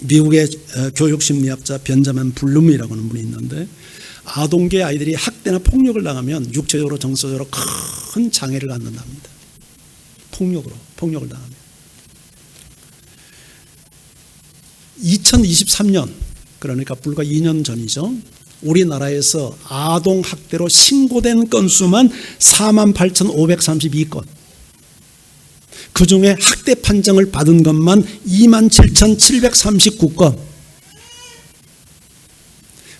미국의 교육심리학자 벤자민 블룸이라고 하는 분이 있는데 아동계 아이들이 학대나 폭력을 당하면 육체적으로 정서적으로 큰 장애를 갖는답니다. 폭력을 당하면. 2023년 그러니까 불과 2년 전이죠. 우리나라에서 아동 학대로 신고된 건수만 48,532건. 그중에 학대 판정을 받은 것만 27,739건.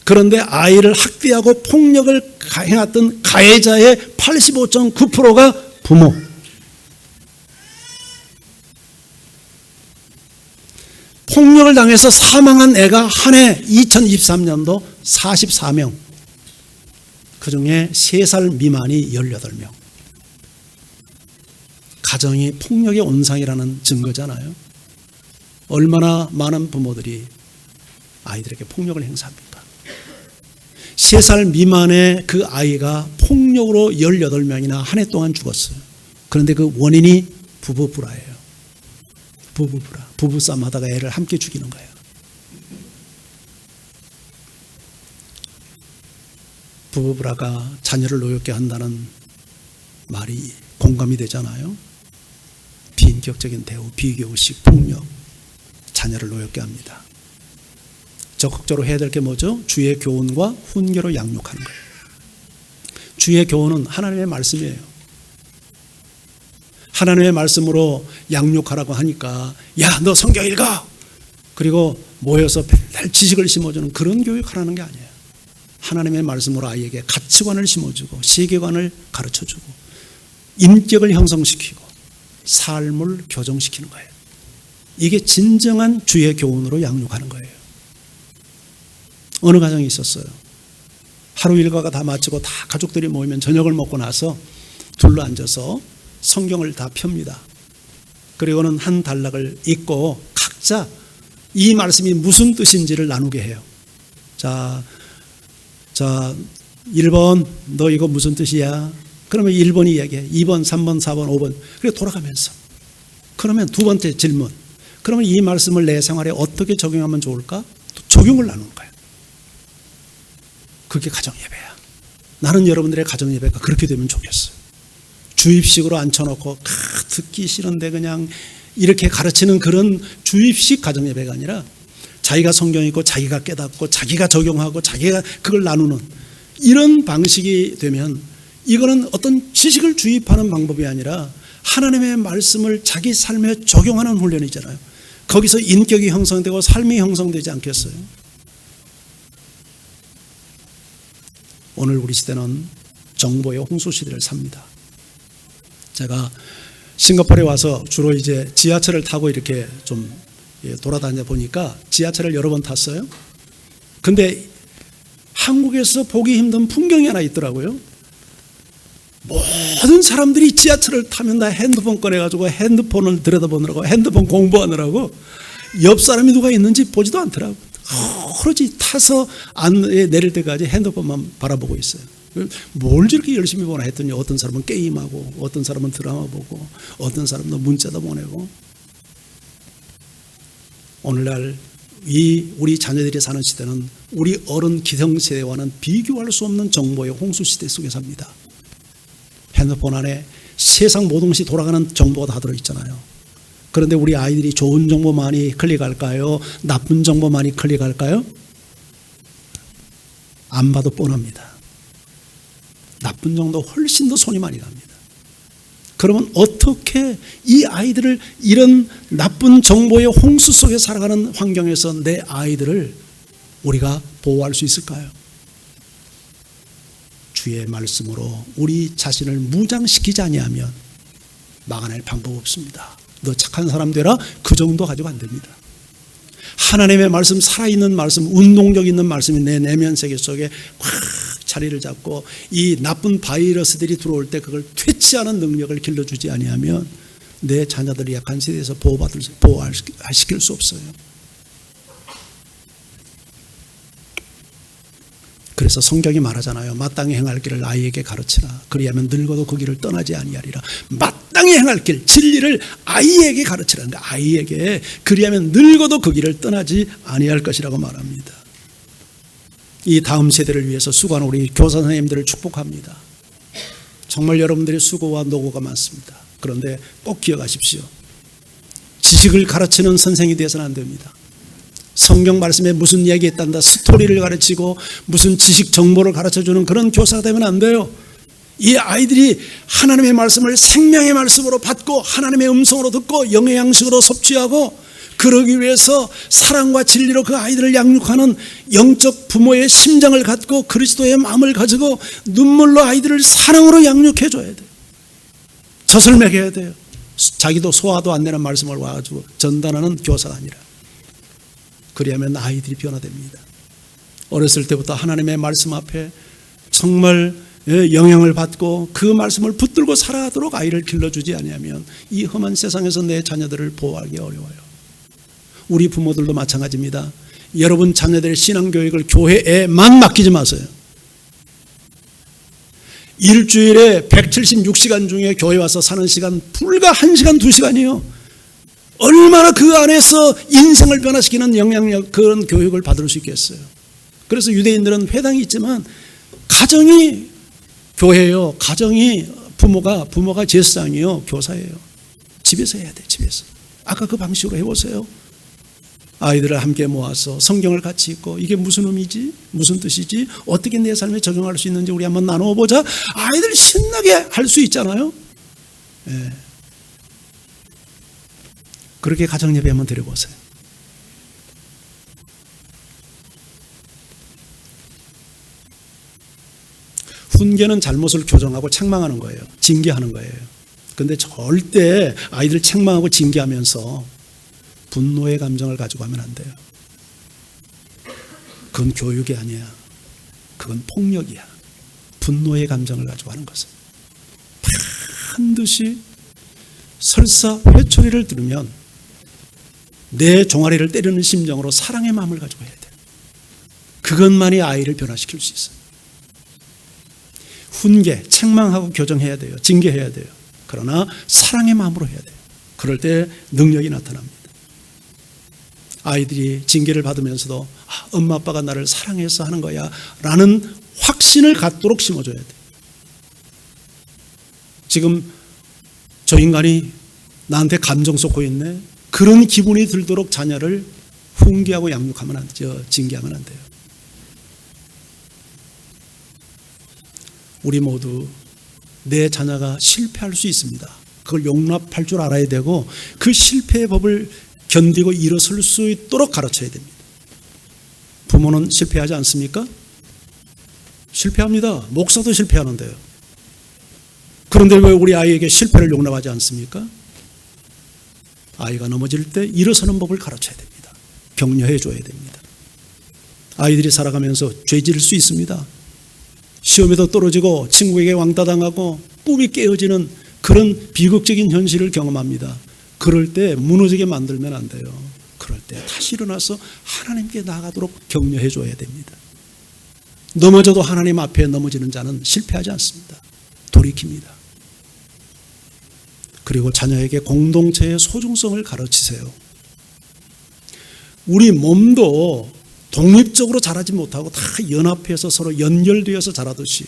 그런데 아이를 학대하고 폭력을 행했던 가해자의 85.9%가 부모. 폭력을 당해서 사망한 애가 한 해 2023년도 44명. 그중에 3살 미만이 18명. 가정이 폭력의 온상이라는 증거잖아요. 얼마나 많은 부모들이 아이들에게 폭력을 행사합니까? 3살 미만의 그 아이가 폭력으로 18명이나 한 해 동안 죽었어요. 그런데 그 원인이 부부불화예요. 부부불화. 부부싸움 하다가 애를 함께 죽이는 거예요. 부부불화가 자녀를 노엽게 한다는 말이 공감이 되잖아요. 비인격적인 대우, 비교식, 폭력, 자녀를 노엽게 합니다. 적극적으로 해야 될 게 뭐죠? 주의 교훈과 훈계로 양육하는 거예요. 주의 교훈은 하나님의 말씀이에요. 하나님의 말씀으로 양육하라고 하니까 야, 너 성경 읽어! 그리고 모여서 맨날 지식을 심어주는 그런 교육하라는 게 아니에요. 하나님의 말씀으로 아이에게 가치관을 심어주고 세계관을 가르쳐주고 인격을 형성시키고 삶을 교정시키는 거예요. 이게 진정한 주의 교훈으로 양육하는 거예요. 어느 가정이 있었어요. 하루 일과가 다 마치고 다 가족들이 모이면 저녁을 먹고 나서 둘러 앉아서 성경을 다 펴니다. 그리고는 한 단락을 읽고 각자 이 말씀이 무슨 뜻인지를 나누게 해요. 자 1번 너 이거 무슨 뜻이야? 그러면 1번이 이야기해. 2번, 3번, 4번, 5번. 그리고 돌아가면서. 그러면 두 번째 질문. 그러면 이 말씀을 내 생활에 어떻게 적용하면 좋을까? 또 적용을 나누는 거예요. 그게 가정예배야. 나는 여러분들의 가정예배가 그렇게 되면 좋겠어요. 주입식으로 앉혀놓고 듣기 싫은데 그냥 이렇게 가르치는 그런 주입식 가정예배가 아니라 자기가 성경 읽고 자기가 깨닫고 자기가 적용하고 자기가 그걸 나누는 이런 방식이 되면 이거는 어떤 지식을 주입하는 방법이 아니라 하나님의 말씀을 자기 삶에 적용하는 훈련이잖아요. 거기서 인격이 형성되고 삶이 형성되지 않겠어요? 오늘 우리 시대는 정보의 홍수 시대를 삽니다. 제가 싱가포르에 와서 주로 이제 지하철을 타고 이렇게 좀 돌아다녀 보니까 지하철을 여러 번 탔어요. 근데 한국에서 보기 힘든 풍경이 하나 있더라고요. 모든 사람들이 지하철을 타면 다 핸드폰 꺼내가지고 핸드폰을 들여다보느라고 핸드폰 공부하느라고 옆 사람이 누가 있는지 보지도 않더라고요. 오로지 타서 안에 내릴 때까지 핸드폰만 바라보고 있어요. 뭘 저렇게 열심히 보나 했더니 어떤 사람은 게임하고 어떤 사람은 드라마 보고 어떤 사람은 문자도 보내고. 오늘날 우리 자녀들이 사는 시대는 우리 어른 기성세대와는 비교할 수 없는 정보의 홍수시대 속에 삽니다. 핸드폰 안에 세상 모든 것이 돌아가는 정보가 다 들어있잖아요. 그런데 우리 아이들이 좋은 정보 많이 클릭할까요? 나쁜 정보 많이 클릭할까요? 안 봐도 뻔합니다. 나쁜 정도 훨씬 더 손이 많이 갑니다. 그러면 어떻게 이 아이들을 이런 나쁜 정보의 홍수 속에 살아가는 환경에서 내 아이들을 우리가 보호할 수 있을까요? 주의 말씀으로 우리 자신을 무장시키지 아니하면 막아낼 방법 없습니다. 너 착한 사람 되라 그 정도 가지고 안 됩니다. 하나님의 말씀, 살아있는 말씀, 운동력 있는 말씀이 내 내면 세계 속에 확 자리를 잡고 이 나쁜 바이러스들이 들어올 때 그걸 퇴치하는 능력을 길러주지 아니하면 내 자녀들이 약한 세대에서 보호시킬 수 없어요. 그래서 성경이 말하잖아요. 마땅히 행할 길을 아이에게 가르치라. 그리하면 늙어도 그 길을 떠나지 아니하리라. 마땅히 행할 길, 진리를 아이에게 가르치라는 거야. 아이에게. 그리하면 늙어도 그 길을 떠나지 아니할 것이라고 말합니다. 이 다음 세대를 위해서 수고하는 우리 교사 선생님들을 축복합니다. 정말 여러분들의 수고와 노고가 많습니다. 그런데 꼭 기억하십시오. 지식을 가르치는 선생이 되어서는 안 됩니다. 성경 말씀에 무슨 이야기 있단다 스토리를 가르치고 무슨 지식 정보를 가르쳐주는 그런 교사가 되면 안 돼요. 이 아이들이 하나님의 말씀을 생명의 말씀으로 받고 하나님의 음성으로 듣고 영의 양식으로 섭취하고 그러기 위해서 사랑과 진리로 그 아이들을 양육하는 영적 부모의 심장을 갖고 그리스도의 마음을 가지고 눈물로 아이들을 사랑으로 양육해 줘야 돼요. 젖을 먹여야 돼요. 자기도 소화도 안 되는 말씀을 와가지고 전달하는 교사가 아니라. 그리하면 아이들이 변화됩니다. 어렸을 때부터 하나님의 말씀 앞에 정말 영향을 받고 그 말씀을 붙들고 살아가도록 아이를 길러주지 아니하면 이 험한 세상에서 내 자녀들을 보호하기 어려워요. 우리 부모들도 마찬가지입니다. 여러분 자녀들의 신앙교육을 교회에만 맡기지 마세요. 일주일에 176시간 중에 교회 와서 사는 시간 불과 1시간 2시간이요. 얼마나 그 안에서 인생을 변화시키는 영향력 그런 교육을 받을 수 있겠어요. 그래서 유대인들은 회당이 있지만 가정이 교회예요. 가정이 부모가 제사장이요. 교사예요. 집에서 해야 돼. 집에서. 아까 그 방식으로 해보세요. 아이들을 함께 모아서 성경을 같이 읽고 이게 무슨 의미지? 무슨 뜻이지? 어떻게 내 삶에 적용할 수 있는지 우리 한번 나눠보자. 아이들 신나게 할 수 있잖아요. 네. 그렇게 가정예배 한번 드려보세요. 훈계는 잘못을 교정하고 책망하는 거예요. 징계하는 거예요. 그런데 절대 아이들 책망하고 징계하면서 분노의 감정을 가지고 하면 안 돼요. 그건 교육이 아니야. 그건 폭력이야. 분노의 감정을 가지고 하는 것은. 반드시 설사 회초리를 들으면 내 종아리를 때리는 심정으로 사랑의 마음을 가지고 해야 돼. 그것만이 아이를 변화시킬 수 있어요. 훈계, 책망하고 교정해야 돼요. 징계해야 돼요. 그러나 사랑의 마음으로 해야 돼요. 그럴 때 능력이 나타납니다. 아이들이 징계를 받으면서도 엄마 아빠가 나를 사랑해서 하는 거야 라는 확신을 갖도록 심어줘야 돼요. 지금 저 인간이 나한테 감정 쏟고 있네, 그런 기분이 들도록 자녀를 훈계하고 양육하면 안 돼요. 징계하면 안 돼요. 우리 모두 내 자녀가 실패할 수 있습니다. 그걸 용납할 줄 알아야 되고 그 실패의 법을 견디고 일어설 수 있도록 가르쳐야 됩니다. 부모는 실패하지 않습니까? 실패합니다. 목사도 실패하는데요. 그런데 왜 우리 아이에게 실패를 용납하지 않습니까? 아이가 넘어질 때 일어서는 법을 가르쳐야 됩니다. 격려해 줘야 됩니다. 아이들이 살아가면서 죄 지을 수 있습니다. 시험에도 떨어지고 친구에게 왕따당하고 꿈이 깨어지는 그런 비극적인 현실을 경험합니다. 그럴 때 무너지게 만들면 안 돼요. 그럴 때 다시 일어나서 하나님께 나아가도록 격려해 줘야 됩니다. 넘어져도 하나님 앞에 넘어지는 자는 실패하지 않습니다. 돌이킵니다. 그리고 자녀에게 공동체의 소중성을 가르치세요. 우리 몸도 독립적으로 자라지 못하고 다 연합해서 서로 연결되어서 자라듯이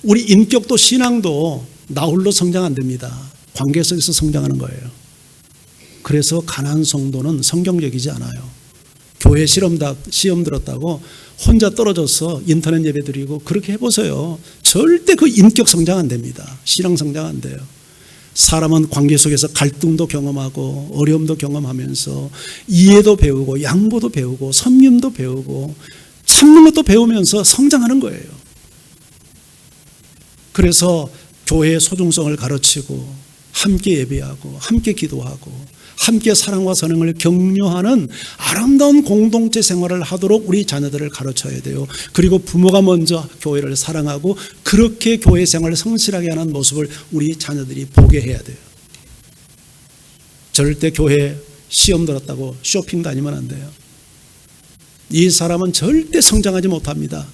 우리 인격도 신앙도 나 홀로 성장 안 됩니다. 관계 속에서 성장하는 거예요. 그래서 가난한 성도는 성경적이지 않아요. 교회 시험 들었다고 혼자 떨어져서 인터넷 예배 드리고 그렇게 해보세요. 절대 그 인격 성장 안 됩니다. 신앙 성장 안 돼요. 사람은 관계 속에서 갈등도 경험하고 어려움도 경험하면서 이해도 배우고 양보도 배우고 섬김도 배우고 참는 것도 배우면서 성장하는 거예요. 그래서 교회의 소중성을 가르치고 함께 예배하고 함께 기도하고 함께 사랑과 선행을 격려하는 아름다운 공동체 생활을 하도록 우리 자녀들을 가르쳐야 돼요. 그리고 부모가 먼저 교회를 사랑하고 그렇게 교회 생활을 성실하게 하는 모습을 우리 자녀들이 보게 해야 돼요. 절대 교회 시험 들었다고 쇼핑 다니면 안 돼요. 이 사람은 절대 성장하지 못합니다.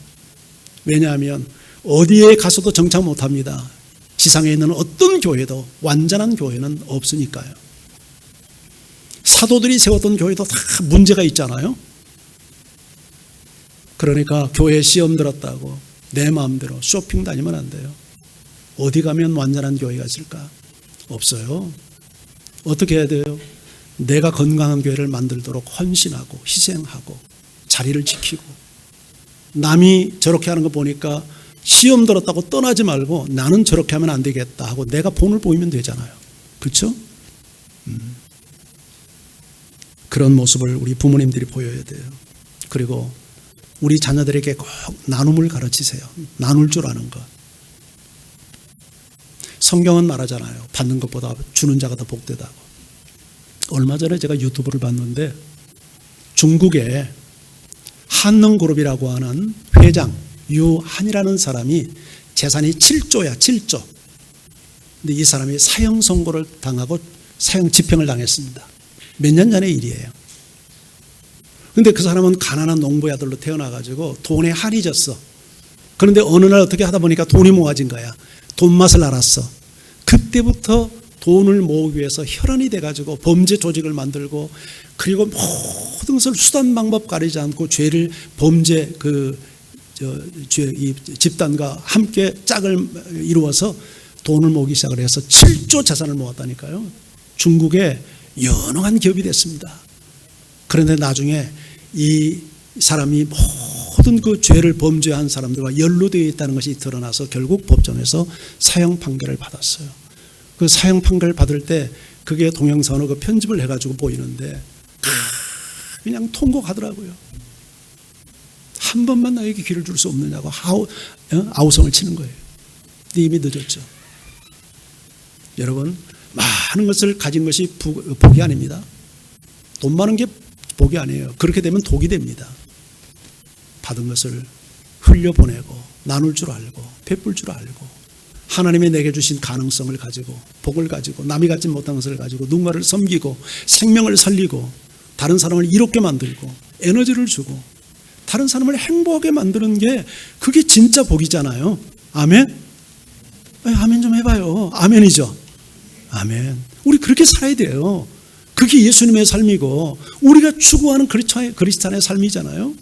왜냐하면 어디에 가서도 정착 못합니다. 지상에 있는 어떤 교회도 완전한 교회는 없으니까요. 사도들이 세웠던 교회도 다 문제가 있잖아요. 그러니까 교회 시험 들었다고 내 마음대로 쇼핑 다니면 안 돼요. 어디 가면 완전한 교회가 있을까? 없어요. 어떻게 해야 돼요? 내가 건강한 교회를 만들도록 헌신하고 희생하고 자리를 지키고 남이 저렇게 하는 거 보니까 시험 들었다고 떠나지 말고 나는 저렇게 하면 안 되겠다 하고 내가 본을 보이면 되잖아요. 그렇죠? 그런 모습을 우리 부모님들이 보여야 돼요. 그리고 우리 자녀들에게 꼭 나눔을 가르치세요. 나눌 줄 아는 것. 성경은 말하잖아요. 받는 것보다 주는 자가 더 복되다고. 얼마 전에 제가 유튜브를 봤는데 중국의 한능그룹이라고 하는 회장 유한이라는 사람이 재산이 7조야. 7조. 근데 이 사람이 사형 선고를 당하고 사형 집행을 당했습니다. 몇 년 전의 일이에요. 그런데 그 사람은 가난한 농부의 아들로 태어나가지고 돈에 한이 졌어. 그런데 어느 날 어떻게 하다 보니까 돈이 모아진 거야. 돈 맛을 알았어. 그때부터 돈을 모으기 위해서 혈안이 돼가지고 범죄 조직을 만들고 그리고 모든 것을 수단 방법 가리지 않고 죄를 범죄 이 집단과 함께 짝을 이루어서 돈을 모으기 시작을 해서 7조 자산을 모았다니까요. 중국의 연영한 기업이 됐습니다. 그런데 나중에 이 사람이 모든 그 죄를 범죄한 사람들과 연루되어 있다는 것이 드러나서 결국 법정에서 사형 판결을 받았어요. 그 사형 판결을 받을 때 그게 동영상으로 그 편집을 해가지고 보이는데 그냥 통곡하더라고요. 한 번만 나에게 기회를 줄 수 없느냐고 아우성을 치는 거예요. 근데 이미 늦었죠. 여러분, 많은 것을 가진 것이 복이 아닙니다. 돈 많은 게 복이 아니에요. 그렇게 되면 독이 됩니다. 받은 것을 흘려보내고 나눌 줄 알고 베풀 줄 알고 하나님이 내게 주신 가능성을 가지고 복을 가지고 남이 갖지 못한 것을 가지고 누군가를 섬기고 생명을 살리고 다른 사람을 이롭게 만들고 에너지를 주고 다른 사람을 행복하게 만드는 게 그게 진짜 복이잖아요. 아멘? 아멘 좀 해봐요. 아멘이죠. 아멘. 우리 그렇게 살아야 돼요. 그게 예수님의 삶이고 우리가 추구하는 그리스도인의 삶이잖아요.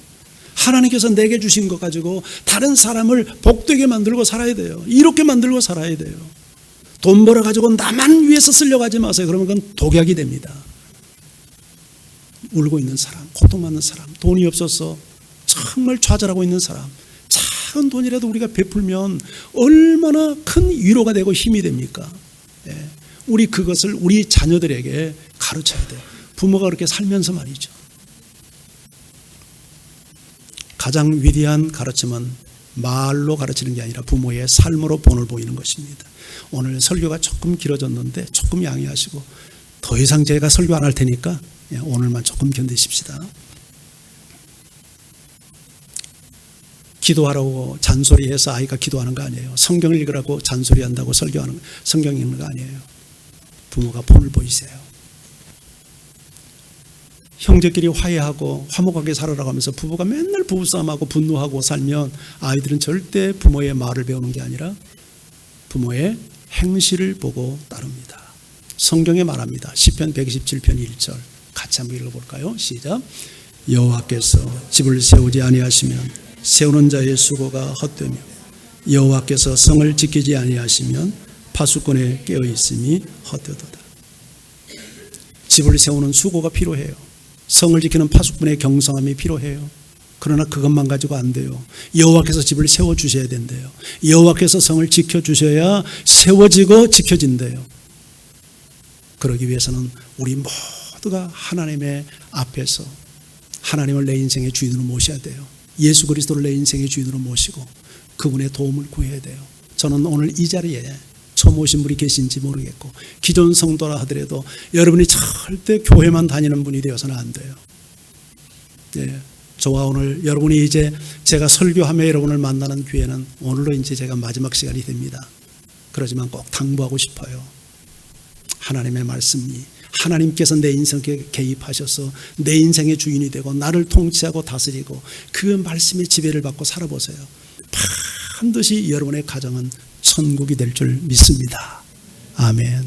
하나님께서 내게 주신 것 가지고 다른 사람을 복되게 만들고 살아야 돼요. 이롭게 만들고 살아야 돼요. 돈 벌어가지고 나만 위해서 쓰려고 하지 마세요. 그러면 그건 독약이 됩니다. 울고 있는 사람, 고통받는 사람, 돈이 없어서 정말 좌절하고 있는 사람, 작은 돈이라도 우리가 베풀면 얼마나 큰 위로가 되고 힘이 됩니까? 예. 우리 그것을 우리 자녀들에게 가르쳐야 돼요. 부모가 그렇게 살면서 말이죠. 가장 위대한 가르침은 말로 가르치는 게 아니라 부모의 삶으로 본을 보이는 것입니다. 오늘 설교가 조금 길어졌는데 조금 양해하시고 더 이상 제가 설교 안 할 테니까 오늘만 조금 견디십시다. 기도하라고 잔소리해서 아이가 기도하는 거 아니에요. 성경을 읽으라고 잔소리한다고 설교하는 성경 읽는 거 아니에요. 부모가 본을 보이세요. 형제끼리 화해하고 화목하게 살아라고 하면서 부부가 맨날 부부싸움하고 분노하고 살면 아이들은 절대 부모의 말을 배우는 게 아니라 부모의 행실을 보고 따릅니다. 성경에 말합니다. 시편 127편 1절 같이 한번 읽어볼까요? 시작. 여호와께서 집을 세우지 아니하시면 세우는 자의 수고가 헛되며 여호와께서 성을 지키지 아니하시면 파수꾼의 깨어있음이 헛되도다. 집을 세우는 수고가 필요해요. 성을 지키는 파수꾼의 경성함이 필요해요. 그러나 그것만 가지고 안 돼요. 여호와께서 집을 세워주셔야 된대요. 여호와께서 성을 지켜주셔야 세워지고 지켜진대요. 그러기 위해서는 우리 모두가 하나님의 앞에서 하나님을 내 인생의 주인으로 모셔야 돼요. 예수 그리스도를 내 인생의 주인으로 모시고 그분의 도움을 구해야 돼요. 저는 오늘 이 자리에 처음 오신 분이 계신지 모르겠고 기존 성도라 하더라도 여러분이 절대 교회만 다니는 분이 되어서는 안 돼요. 예, 저와 오늘 여러분이 이제 제가 설교하며 여러분을 만나는 기회는 오늘로 이제 제가 마지막 시간이 됩니다. 그러지만 꼭 당부하고 싶어요. 하나님의 말씀이 하나님께서 내 인생에 개입하셔서 내 인생의 주인이 되고 나를 통치하고 다스리고 그 말씀의 지배를 받고 살아보세요. 반드시 여러분의 가정은 천국이 될 줄 믿습니다. 아멘.